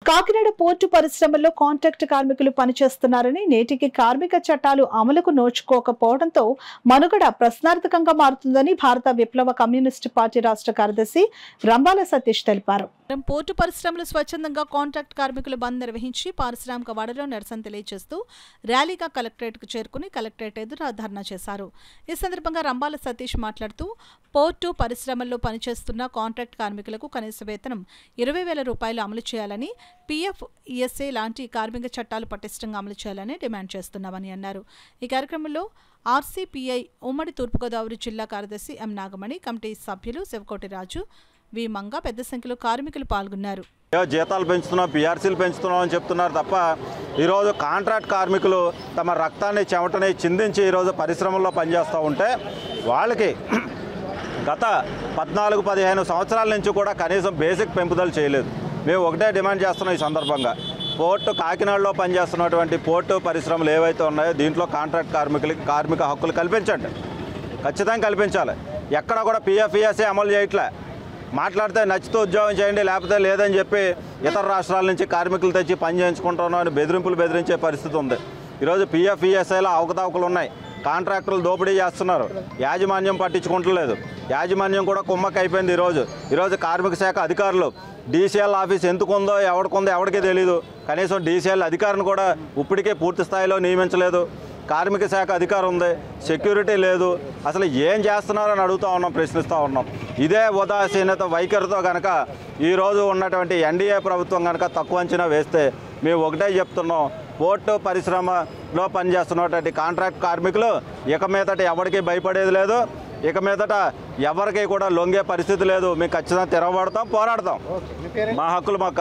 Kakinada port పరిశ్రమల్లో contract కార్మికులు పనిచేస్తున్నారని, నేటికి కార్మిక చట్టాలు అమలుకు నోచుకోకపోవడంతో మనుగడ ప్రశ్నార్థకంగా మారుతుందని భారత విప్లవ కమ్యూనిస్టు పార్టీ రాష్ట్ర కార్యదర్శి రంబాల సతీష్ తెలిపారు. పోర్టు పరిశ్రమలు స్వచ్ఛందంగా కాంట్రాక్ట్ కార్మికులు బంద్ నిర్వహించి పారిశ్రామిక వాడలో నిరసన తెలియజేస్తూ ర్యాలీగా కలెక్టరేట్కు చేరుకుని కలెక్టరేట్ ఎదుట ధర్నా చేశారు. ఈ సందర్భంగా రంబాల సతీష్ మాట్లాడుతూ పోర్టు పరిశ్రమల్లో పనిచేస్తున్న కాంట్రాక్ట్ కార్మికులకు కనీస వేతనం 20,000 రూపాయలు అమలు చేయాలని, PF, ESA లాంటి కార్మిక చట్టాలు పటిష్టంగా అమలు చేయాలని డిమాండ్ చేస్తున్నామని అన్నారు. ఈ కార్యక్రమంలో RCPI ఉమ్మడి తూర్పుగోదావరి జిల్లా కార్యదర్శి M. నాగమణి, కమిటీ సభ్యులు శివకోటి రాజు, వి. మంగ పెద్ద సంఖ్యలో కార్మికులు పాల్గొన్నారు. జీతాలు పెంచుతున్నాం, PRCలు పెంచుతున్నాం అని చెప్తున్నారు తప్ప ఈరోజు కాంట్రాక్ట్ కార్మికులు తమ రక్తాన్ని చెమటని చిందించి ఈరోజు పరిశ్రమల్లో పనిచేస్తూ ఉంటే వాళ్ళకి గత 14-15 సంవత్సరాల నుంచి కూడా కనీసం బేసిక్ పెంపుదల చేయలేదు. మేము ఒకటే డిమాండ్ చేస్తున్నాం ఈ సందర్భంగా. పోర్టు కాకినాడలో పనిచేస్తున్నటువంటి పోర్టు పరిశ్రమలు ఏవైతే ఉన్నాయో దీంట్లో కాంట్రాక్ట్ కార్మికులకి కార్మిక హక్కులు కల్పించండి, ఖచ్చితంగా కల్పించాలి. ఎక్కడ కూడా PF, ESA అమలు చేయట్లే. మాట్లాడితే నచ్చితే ఉద్యోగం చేయండి, లేకపోతే లేదని చెప్పి ఇతర రాష్ట్రాల నుంచి కార్మికులు తెచ్చి పని చేయించుకుంటున్నాం అని బెదిరించే పరిస్థితి ఉంది. ఈరోజు PF, ESAలో అవకతవకలు ఉన్నాయి. కాంట్రాక్టర్లు దోపిడీ చేస్తున్నారు, యాజమాన్యం పట్టించుకుంటలేదు. యాజమాన్యం కూడా కుమ్మక్క అయిపోయింది. ఈరోజు కార్మిక శాఖ అధికారులు DCL ఆఫీస్ ఎందుకుందో ఎవరికుందో ఎవరికీ తెలీదు. కనీసం DCL అధికారిని కూడా ఇప్పటికే పూర్తి స్థాయిలో నియమించలేదు. కార్మిక శాఖ అధికారం ఉంది, సెక్యూరిటీ లేదు. అసలు ఏం చేస్తున్నారని అడుగుతూ ఉన్నాం, ప్రశ్నిస్తూ ఉన్నాం. ఇదే ఉదాసీనత వైఖరితో కనుక ఈరోజు ఉన్నటువంటి NDA ప్రభుత్వం కనుక తక్కువ అంచనా వేస్తే మేము ఒకటే చెప్తున్నాం, పోర్టు పరిశ్రమలో పనిచేస్తున్నటువంటి కాంట్రాక్ట్ కార్మికులు ఇక మీదట ఎవరికి భయపడేది లేదు, ఇక మీదట ఎవరికి కూడా లొంగే పరిస్థితి లేదు. మేము ఖచ్చితంగా తిరగబడతాం, పోరాడతాం. మా హక్కులు మాకు